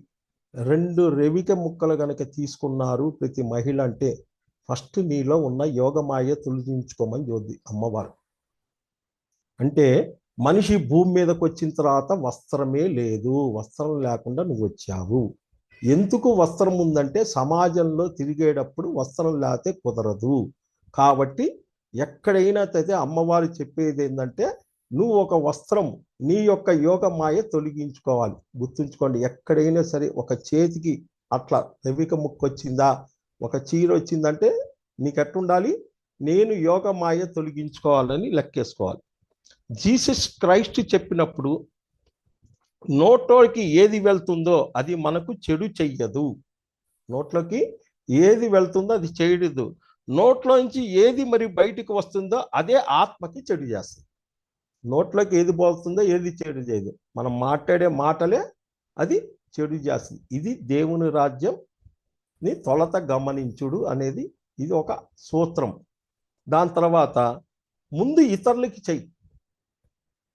2 రెవిక ముక్కలు కనుక తీసుకున్నారు ప్రతి మహిళ అంటే ఫస్ట్ నీలో ఉన్న యోగమాయ తొలగించుకోమని చూద్ది అమ్మవారు. అంటే మనిషి భూమి మీదకి వచ్చిన తర్వాత వస్త్రమే లేదు, వస్త్రం లేకుండా నువ్వు వచ్చావు. ఎందుకు వస్త్రం ఉందంటే సమాజంలో తిరిగేటప్పుడు వస్త్రం లేకపోతే కుదరదు. కాబట్టి ఎక్కడైనా అయితే అమ్మవారు చెప్పేది ఏంటంటే నువ్వు ఒక వస్త్రం, నీ యొక్క యోగ మాయ తొలగించుకోవాలి. గుర్తుంచుకోండి, ఎక్కడైనా సరే ఒక చేతికి అట్లా రెవిక ముక్క వచ్చిందా, ఒక చీర వచ్చిందంటే నీకెట్టుండాలి? నేను యోగ మాయ తొలగించుకోవాలని లెక్కేసుకోవాలి. జీసస్ క్రైస్ట్ చెప్పినప్పుడు నోట్లోకి ఏది వెళ్తుందో అది మనకు చెడు చెయ్యదు. నోట్లోకి ఏది వెళ్తుందో అది చేయదు. నోట్లోంచి ఏది మరి బయటికి వస్తుందో అదే ఆత్మకి చెడు చేస్తుంది. నోట్లోకి ఏది పోతుందో ఏది చెడు చేయదు. మనం మాట్లాడే మాటలే అది చెడు చేస్తుంది. ఇది దేవుని రాజ్యంని తొలత గమనించుడు అనేది ఇది ఒక సూత్రం. దాని తర్వాత ముందు ఇతరులకి చెయ్యి.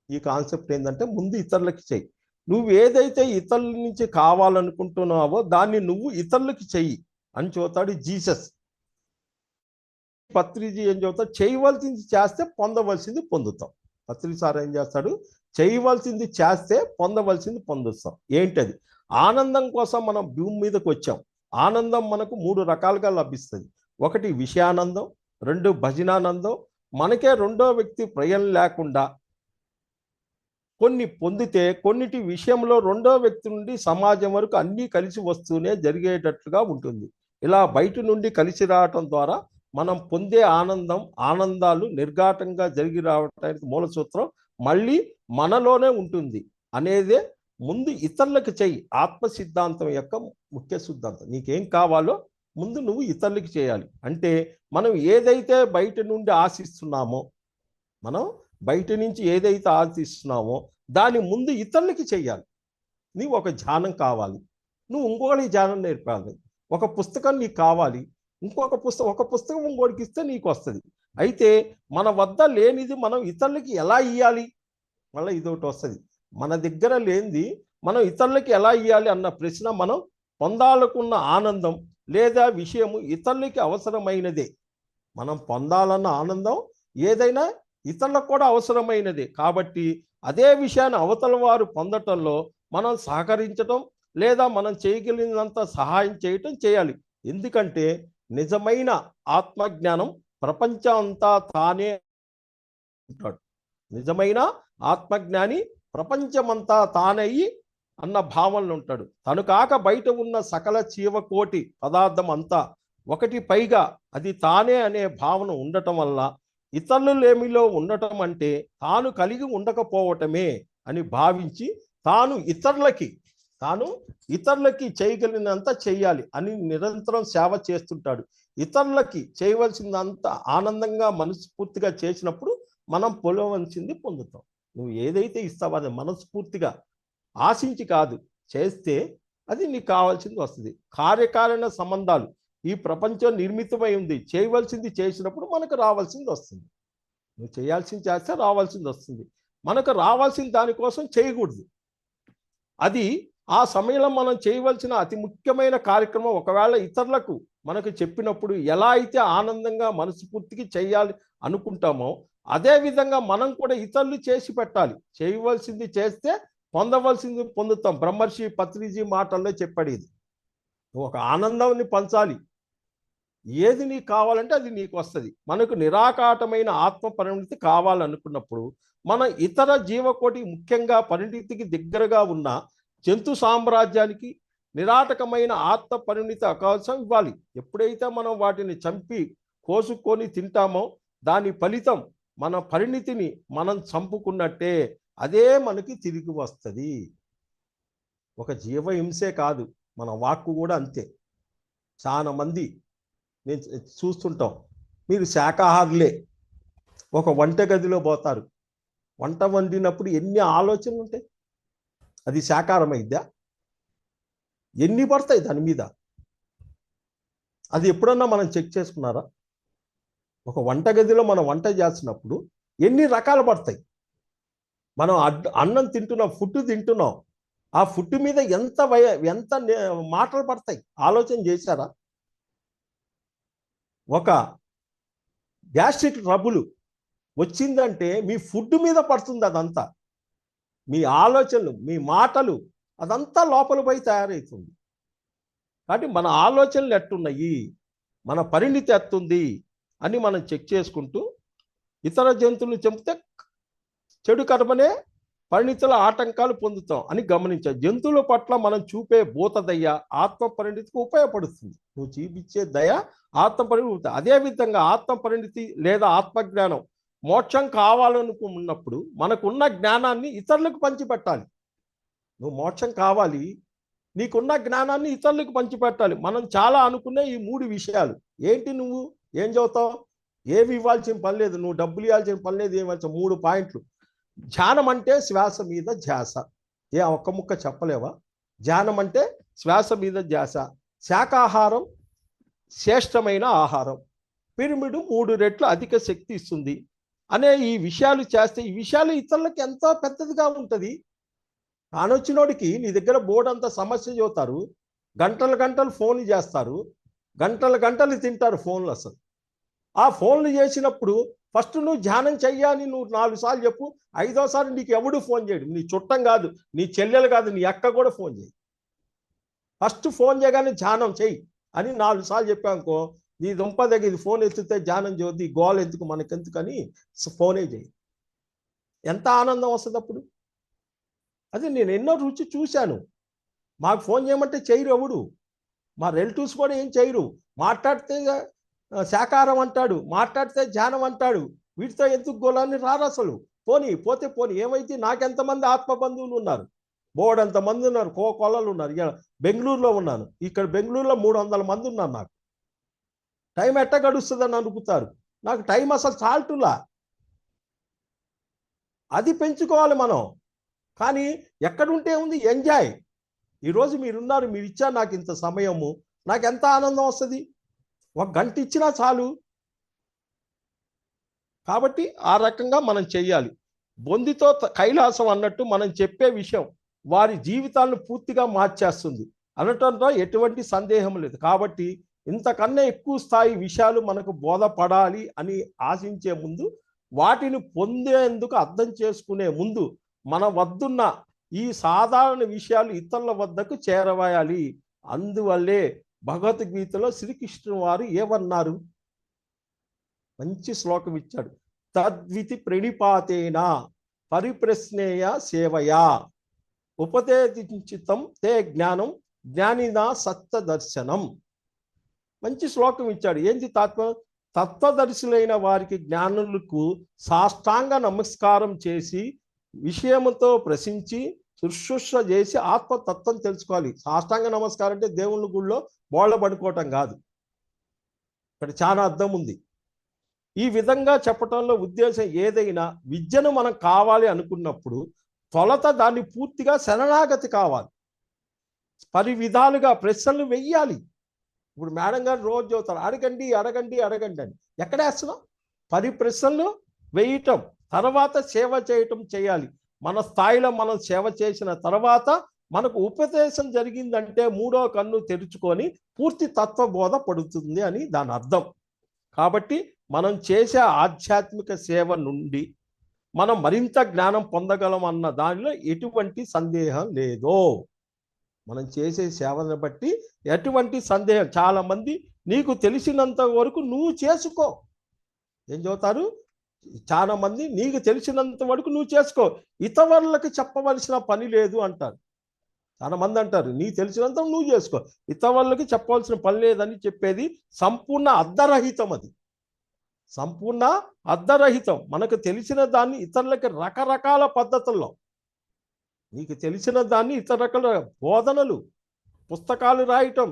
ఈ కాన్సెప్ట్ ఏంటంటే ముందు ఇతరులకి చెయ్యి. నువ్వు ఏదైతే ఇతరుల నుంచి కావాలనుకుంటున్నావో దాన్ని నువ్వు ఇతరులకి చెయ్యి అని చెబుతాడు జీసస్. పత్రిజీ ఏం చెబుతాడు? చేయవలసింది చేస్తే పొందవలసింది పొందుతాం. పత్రిజీ సార్ ఏం చేస్తాడు? చేయవలసింది చేస్తే పొందవలసింది పొందుతాం. ఏంటది? ఆనందం కోసం మనం భూమి మీదకి వచ్చాం. ఆనందం మనకు 3 రకాలుగా లభిస్తుంది. 1 విషయానందం, 2 భజనానందం. మనకే రెండో వ్యక్తి ప్రయం లేకుండా కొన్ని పొందితే కొన్నిటి విషయంలో రెండో వ్యక్తి నుండి సమాజం వరకు అన్నీ కలిసి వస్తూనే జరిగేటట్లుగా ఉంటుంది. ఇలా బయట నుండి కలిసి రావటం ద్వారా మనం పొందే ఆనందాలు నిర్ఘాటంగా జరిగి రావటానికి మూల సూత్రం మళ్ళీ మనలోనే ఉంటుంది అనేదే ముందు ఇతరులకు చెయ్యి. ఆత్మ సిద్ధాంతం యొక్క ముఖ్య సిద్ధాంతం. నీకేం కావాలో ముందు నువ్వు ఇతరులకి చేయాలి. అంటే మనం ఏదైతే బయట నుండి ఆశిస్తున్నామో, మనం బయట నుంచి ఏదైతే ఆశిస్తున్నామో దాని ముందు ఇతరులకి చెయ్యాలి. నీవు ఒక ధ్యానం కావాలి, నువ్వు ఇంకొకరికి ధ్యానం నేర్పాలి. ఒక పుస్తకం నీకు కావాలి, ఒక పుస్తకం ఇంకోటికి ఇస్తే నీకు వస్తుంది. అయితే మన వద్ద లేనిది మనం ఇతరులకి ఎలా ఇవ్వాలి? మళ్ళీ ఇదొకటి వస్తుంది. మన దగ్గర లేనిది మనం ఇతరులకి ఎలా ఇవ్వాలి అన్న ప్రశ్న. మనం పొందాలనుకున్న ఆనందం లేదా విషయము ఇతరులకి అవసరమైనదే. మనం పొందాలన్న ఆనందం ఏదైనా ఇతరులకు కూడా అవసరమైనదే. కాబట్టి అదే విషయాన్ని అవతల వారు పొందటంలో మనం సహకరించటం లేదా మనం చేయగలిగినంత సహాయం చేయటం చేయాలి. ఎందుకంటే నిజమైన ఆత్మజ్ఞానం ప్రపంచం అంతా తానే ఉంటాడు. నిజమైన ఆత్మజ్ఞాని ప్రపంచమంతా తానయ్యి అన్న భావనలు ఉంటాడు. తను కాక బయట ఉన్న సకల జీవకోటి పదార్థం అంతా ఒకటి పైగా అది తానే అనే భావన ఉండటం వల్ల ఇతరులేమిలో ఉండటం అంటే తాను కలిగి ఉండకపోవటమే అని భావించి తాను ఇతరులకి చేయగలిగినంత చేయాలి అని నిరంతరం సేవ చేస్తుంటాడు. ఇతరులకి చేయవలసిందంత ఆనందంగా మనస్ఫూర్తిగా చేసినప్పుడు మనం పొందవలసింది పొందుతాం. నువ్వు ఏదైతే ఇస్తావో అది మనస్ఫూర్తిగా ఆశించి కాదు చేస్తే అది నీకు కావాల్సింది వస్తుంది. కార్యకారణ సంబంధాలు ఈ ప్రపంచం నిర్మితమై ఉంది. చేయవలసింది చేసినప్పుడు మనకు రావాల్సింది వస్తుంది. నువ్వు చేయాల్సింది చేస్తే రావాల్సింది వస్తుంది. మనకు రావాల్సిన దానికోసం చేయకూడదు. అది ఆ సమయంలో మనం చేయవలసిన అతి ముఖ్యమైన కార్యక్రమం. ఒకవేళ ఇతరులకు మనకు చెప్పినప్పుడు ఎలా అయితే ఆనందంగా మనస్ఫూర్తికి చేయాలి అనుకుంటామో అదే విధంగా మనం కూడా ఇతరులు చేసి పెట్టాలి. చేయవలసింది చేస్తే పొందవలసింది పొందుతాం. బ్రహ్మర్షి పత్రిజీ మాటల్లో చెప్పాడు ఇది. ఒక ఆనందాన్ని పంచాలి. ఏది నీకు కావాలంటే అది నీకు వస్తుంది. మనకు నిరాకాటమైన ఆత్మ పరిణితి కావాలనుకున్నప్పుడు మన ఇతర జీవకోటి ముఖ్యంగా పరిణితికి దగ్గరగా ఉన్న జంతు సామ్రాజ్యానికి నిరాటకమైన ఆత్మ పరిణితి అవకాశం ఇవ్వాలి. ఎప్పుడైతే మనం వాటిని చంపి కోసుకొని తింటామో దాని ఫలితం మన పరిణితిని మనం చంపుకున్నట్టే అదే మనకి తిరిగి వస్తుంది. ఒక జీవహింసే కాదు, మన వాక్కు కూడా అంతే. చాలా మంది నేను చూస్తుంటాం, మీరు శాకాహారులే ఒక వంటగదిలో పోతారు. వంట వండినప్పుడు ఎన్ని ఆలోచనలు ఉంటాయి. అది శాకాహారమైద్దా? ఎన్ని పడతాయి దాని మీద? అది ఎప్పుడన్నా మనం చెక్ చేసుకున్నారా? ఒక వంటగదిలో మనం వంట చేస్తున్నప్పుడు ఎన్ని రకాలు పడతాయి. మనం అన్నం తింటున్నాం, ఫుడ్ తింటున్నాం. ఆ ఫుడ్ మీద ఎంత మాటలు పడతాయి ఆలోచన చేశారా? ఒక గ్యాస్ట్రిక్ ట్రబుల్ వచ్చిందంటే మీ ఫుడ్ మీద పడుతుంది. అదంతా మీ ఆలోచనలు, మీ మాటలు, అదంతా లోపల పోయి తయారవుతుంది. కాబట్టి మన ఆలోచనలు ఎట్టున్నాయి, మన పరిణితి ఎట్టుంది అని మనం చెక్ చేసుకుంటూ ఇతర జంతువులను చంపితే చెడు కర్మనే పరిణితుల ఆటంకాలు పొందుతాం అని గమనించాలి. జంతువుల పట్ల మనం చూపే భూత దయ ఆత్మ పరిణితికి ఉపయోగపడుతుంది. నువ్వు చూపించే దయ ఆత్మ పరిణితి. అదేవిధంగా ఆత్మ పరిణితి లేదా ఆత్మజ్ఞానం మోక్షం కావాలనుకున్నప్పుడు మనకున్న జ్ఞానాన్ని ఇతరులకు పంచిపెట్టాలి. నువ్వు మోక్షం కావాలి, నీకున్న జ్ఞానాన్ని ఇతరులకు పంచిపెట్టాలి. మనం చాలా అనుకునే ఈ 3 విషయాలు ఏంటి? నువ్వు ఏం చదువుతావు? ఏవి ఇవ్వాల్సిన పని లేదు, నువ్వు డబ్బులు ఇవ్వాల్సిన పని లేదు. ఏమన్నా 3 పాయింట్లు. ధ్యానం అంటే శ్వాస మీద ధ్యాస. ఒక్క ముక్క చెప్పలేవా? ధ్యానం అంటే శ్వాస మీద ధ్యాస. శాకాహారం శ్రేష్టమైన ఆహారం. పిరమిడ్ 3 రెట్లు అధిక శక్తి ఇస్తుంది అనే ఈ విషయాలు చేస్తే ఈ విషయాలు ఇతరులకు ఎంతో పెద్దదిగా ఉంటుంది. కానొచ్చినోడికి నీ దగ్గర బోర్డంతా సమస్య చెబుతారు, గంటలు ఫోన్లు చేస్తారు, గంటలు తింటారు ఫోన్లు. అసలు ఆ ఫోన్లు చేసినప్పుడు ఫస్ట్ నువ్వు ధ్యానం చెయ్యాలని నువ్వు 4 సార్లు చెప్పు. 5వ సారి నీకు ఎవడు ఫోన్ చేయడు. నీ చుట్టం కాదు, నీ చెల్లెలు కాదు, నీ అక్క కూడా ఫోన్ చేయి. ఫస్ట్ ఫోన్ చేయగానే ధ్యానం చెయ్యి అని 4 సార్లు చెప్పానుకో, నీ దుంప దగ్గర ఇది ఫోన్ ఎత్తితే ధ్యానం చేయొద్దు, గోల్ ఎందుకు మనకెందుకని ఫోనే చేయి. ఎంత ఆనందం వస్తుంది అప్పుడు. అది నేను ఎన్నో రుచి చూశాను. మాకు ఫోన్ చేయమంటే చేయరు ఎవడు. మా రిలేటివ్స్ కూడా ఏం చేయరు. మాట్లాడితే శాకాహారం అంటాడు, మాట్లాడితే ధ్యానం అంటాడు. వీటితో ఎందుకు గోళాన్ని రారు అసలు. పోతే ఏమైతే నాకెంతమంది ఆత్మ బంధువులు ఉన్నారు, బోర్డంతమంది ఉన్నారు, కోకొల్లలు ఉన్నారు. బెంగళూరులో ఉన్నాను, ఇక్కడ బెంగళూరులో 300 మంది ఉన్నారు. నాకు టైం ఎట్ట గడుస్తుందని అనుకుతారు. నాకు టైం అసలు చాల్టులా. అది పెంచుకోవాలి మనం. కానీ ఎక్కడుంటే ఉంది ఎంజాయ్. ఈరోజు మీరున్నారు, మీరు ఇచ్చారు నాకు ఇంత సమయము, నాకు ఎంత ఆనందం వస్తుంది. 1 గంట ఇచ్చినా చాలు. కాబట్టి ఆ రకంగా మనం చెయ్యాలి. బొందితో కైలాసం అన్నట్టు మనం చెప్పే విషయం వారి జీవితాలను పూర్తిగా మార్చేస్తుంది అనటంలో ఎటువంటి సందేహం లేదు. కాబట్టి ఇంతకన్నా ఎక్కువ స్థాయి విషయాలు మనకు బోధపడాలి అని ఆశించే ముందు, వాటిని పొందేందుకు అర్థం చేసుకునే ముందు మన వద్దున్న ఈ సాధారణ విషయాలు ఇతరుల వద్దకు చేరవేయాలి. అందువల్లే భగవద్గీతలో శ్రీకృష్ణుడు వారు ఏమన్నారు? మంచి శ్లోకం ఇచ్చాడు. తద్వితి ప్రణిపాతేన పరిప్రశ్నేయ సేవయా ఉపదేశితం తే జ్ఞానం జ్ఞానినా సత్య దర్శనం. మంచి శ్లోకం ఇచ్చాడు. ఏంటి తాత్వ? తత్వదర్శులైన వారికి జ్ఞానులకు సాష్టాంగ నమస్కారం చేసి విషయముతో ప్రశంసి శుశ్రూష చేసి ఆత్మతత్వం తెలుసుకోవాలి. సాష్టాంగ నమస్కారం అంటే దేవుళ్ళ గుళ్ళో బోళ్ళ పడుకోవటం కాదు, ఇక్కడ చాలా అర్థం ఉంది. ఈ విధంగా చెప్పటంలో ఉద్దేశం ఏదైనా విద్యను మనం కావాలి అనుకున్నప్పుడు తొలత దాన్ని పూర్తిగా శరణాగతి కావాలి. విధాలుగా ప్రశ్నలు వెయ్యాలి. ఇప్పుడు మేడం గారు రోజు చదువుతారు, అడగండి అడగండి అడగండి అని. ఎక్కడేస్తున్నాం? ప్రశ్నలు వేయటం, తర్వాత సేవ చేయటం చేయాలి. మన స్థాయిలో మనం సేవ చేసిన తర్వాత మనకు ఉపదేశం జరిగిందంటే మూడో కన్ను తెరుచుకొని పూర్తి తత్వబోధ పడుతుంది అని దాని అర్థం. కాబట్టి మనం చేసే ఆధ్యాత్మిక సేవ నుండి మనం మరింత జ్ఞానం పొందగలం అన్న దానిలో ఎటువంటి సందేహం లేదు. మనం చేసే సేవను బట్టి ఎటువంటి సందేహం. చాలామంది నీకు తెలిసినంత వరకు నువ్వు చేసుకో, ఏం చెబుతారు? చాలా మంది నీకు తెలిసినంత వరకు నువ్వు చేసుకో, ఇతరులకు చెప్పవలసిన పని లేదు అంటారు. చాలా మంది అంటారు నీకు తెలిసినంత నువ్వు చేసుకో, ఇతరులకు చెప్పవలసిన పని లేదని చెప్పేది సంపూర్ణ అర్ధరహితం. అది సంపూర్ణ అర్ధరహితం. మనకు తెలిసిన దాన్ని ఇతరులకి రకరకాల పద్ధతుల్లో, నీకు తెలిసిన దాన్ని ఇతర రకాల బోధనలు, పుస్తకాలు రాయటం,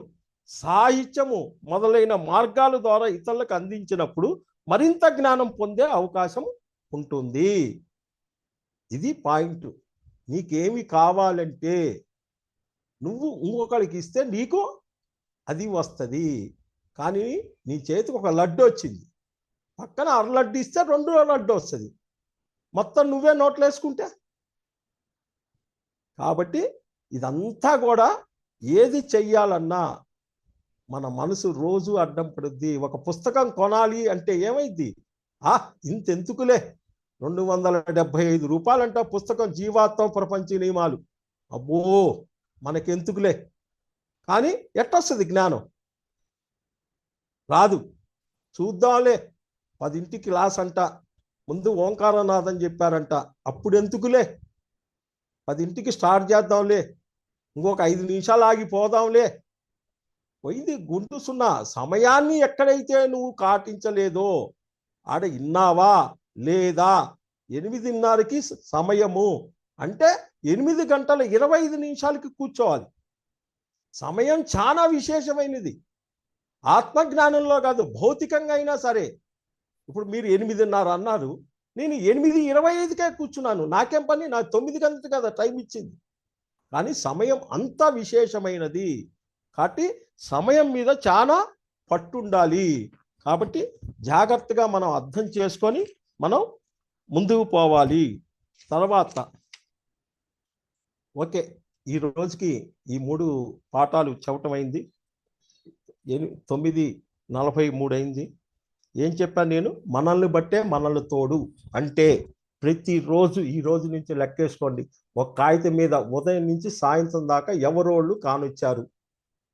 సాహిత్యము మొదలైన మార్గాల ద్వారా ఇతరులకు అందించినప్పుడు మరింత జ్ఞానం పొందే అవకాశం ఉంటుంది. ఇది పాయింట్. నీకేమి కావాలంటే నువ్వు ఇంకొకరికి ఇస్తే నీకు అది వస్తుంది. కానీ నీ చేతికి ఒక లడ్డు వచ్చింది, పక్కన లడ్డు ఇస్తే 2 లడ్డు వస్తుంది, మొత్తం నువ్వే నోట్లు వేసుకుంటే. కాబట్టి ఇదంతా కూడా ఏది చెయ్యాలన్నా మన మనసు రోజు అడ్డం పడుద్ది. ఒక పుస్తకం కొనాలి అంటే ఏమైంది? ఇంతెందుకులే, 275 రూపాయలంట పుస్తకం, జీవాత్మ ప్రపంచ నియమాలు. అబ్బో మనకెందుకులే. కానీ ఎట్టొస్తుంది జ్ఞానం? రాదు. చూద్దాంలే, 10ంటికి క్లాస్ అంట, ముందు ఓంకారనాథం చెప్పారంట, అప్పుడు ఎందుకులే, 10ంటికి స్టార్ట్ చేద్దాంలే, ఇంకొక 5 నిమిషాలు ఆగిపోదాంలే. పోయింది గుంటు సున్నా. సమయాన్ని ఎక్కడైతే నువ్వు కాటించలేదో ఆడ ఇన్నావా లేదా? 8:30కి సమయము అంటే 8 గంటల 25 నిమిషాలకి కూర్చోవాలి. సమయం చాలా విశేషమైనది. ఆత్మజ్ఞానంలో కాదు, భౌతికంగా అయినా సరే. ఇప్పుడు మీరు 8:30 అన్నారు, నేను 8:25కే కూర్చున్నాను, నాకేం పని? నాకు 9 గంటలు కదా టైం ఇచ్చింది. కానీ సమయం అంత విశేషమైనది. కాబట్టి సమయం మీద చాలా పట్టుండాలి. కాబట్టి జాగ్రత్తగా మనం అర్థం చేసుకొని మనం ముందుకు పోవాలి. తర్వాత ఓకే, ఈ రోజుకి ఈ 3 పాఠాలు చెప్పటం అయింది. 9:43 అయింది. ఏం చెప్పాను నేను? మనల్ని బట్టే మనల్ని తోడు అంటే ప్రతిరోజు ఈ రోజు నుంచి లెక్కేసుకోండి. ఒక కాగితం మీద ఉదయం నుంచి సాయంత్రం దాకా ఎవరోళ్ళు కానొచ్చారు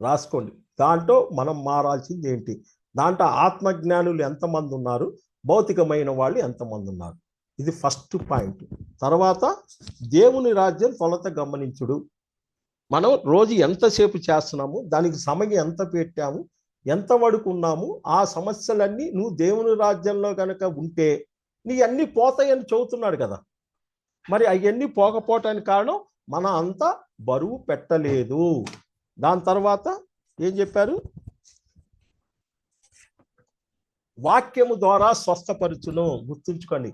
రాసుకోండి. దాంట్లో మనం మారాల్సింది ఏంటి? దాంట్లో ఆత్మజ్ఞానులు ఎంతమంది ఉన్నారు, భౌతికమైన వాళ్ళు ఎంతమంది ఉన్నారు. ఇది ఫస్ట్ పాయింట్. తర్వాత దేవుని రాజ్యం కొలత గమనించుడు. మనం రోజు ఎంతసేపు చేస్తున్నాము, దానికి సమయం ఎంత పెట్టాము, ఎంత వడుకున్నాము, ఆ సమస్యలన్నీ నువ్వు దేవుని రాజ్యంలో కనుక ఉంటే నీ అన్నీ పోతాయని చెబుతున్నాడు కదా. మరి అవన్నీ పోకపోవటానికి కారణం మనం అంత బరువు పెట్టలేదు. దాని తర్వాత ఏం చెప్పారు? వాక్యము ద్వారా స్వస్థపరచును. గుర్తుంచుకోండి,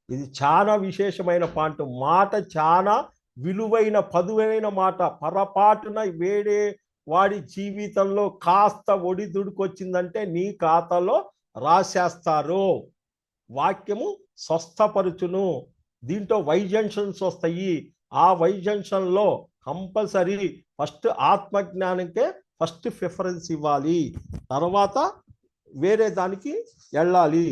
ఇది చాలా విశేషమైన పాయింట్. మాట చాలా విలువైన పదువైన మాట. పొరపాటున వేడే వాడి జీవితంలో కాస్త ఒడిదుడుకొచ్చిందంటే నీ ఖాతాలో రాసేస్తారు. వాక్యము స్వస్థపరచును. దీంట్లో వైజంక్షన్స్ వస్తాయి. ఆ వైజంక్షన్లో కంపల్సరీ ఫస్ట్ ఆత్మజ్ఞానంకే ఫస్ట్ ప్రిఫరెన్స్ ఇవ్వాలి, తర్వాత వేరే దానికి వెళ్ళాలి.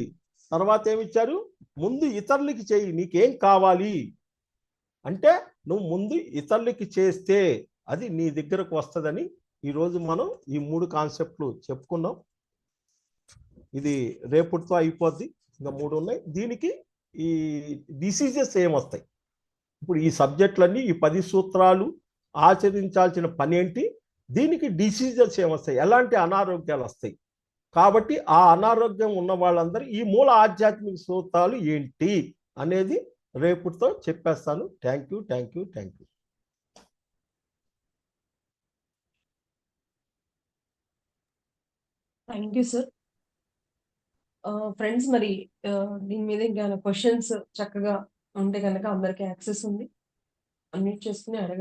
తర్వాత ఏమిచ్చారు? ముందు ఇతరులకి చేయి. నీకేం కావాలి అంటే నువ్వు ముందు ఇతరులకి చేస్తే అది నీ దగ్గరకు వస్తుందని ఈరోజు మనం ఈ 3 కాన్సెప్ట్లు చెప్పుకున్నాం. ఇది రేపుతో అయిపోద్ది, ఇంకా 3 ఉన్నాయి. దీనికి ఈ డిసీజెస్ ఏమొస్తాయి? ఇప్పుడు ఈ సబ్జెక్టులన్నీ, ఈ 10 సూత్రాలు ఆచరించాల్సిన పని ఏంటి? దీనికి డిసీజెస్ ఏమొస్తాయి? ఎలాంటి అనారోగ్యాలు వస్తాయి? కాబట్టి ఆ అనారోగ్యం ఉన్న వాళ్ళందరూ ఈ మూల ఆధ్యాత్మిక సూత్రాలు ఏంటి అనేది రేపుతో చెప్పేస్తాను. Thank you, thank you, thank you. Thank you sir. Friends, మరి దీని మీద ఇంకా క్వశ్చన్స్ చక్కగా ఉంటే కనుక అందరికీ యాక్సెస్ ఉంది. అన్మ్యూట్ చేసుకుని అడగచ్చు.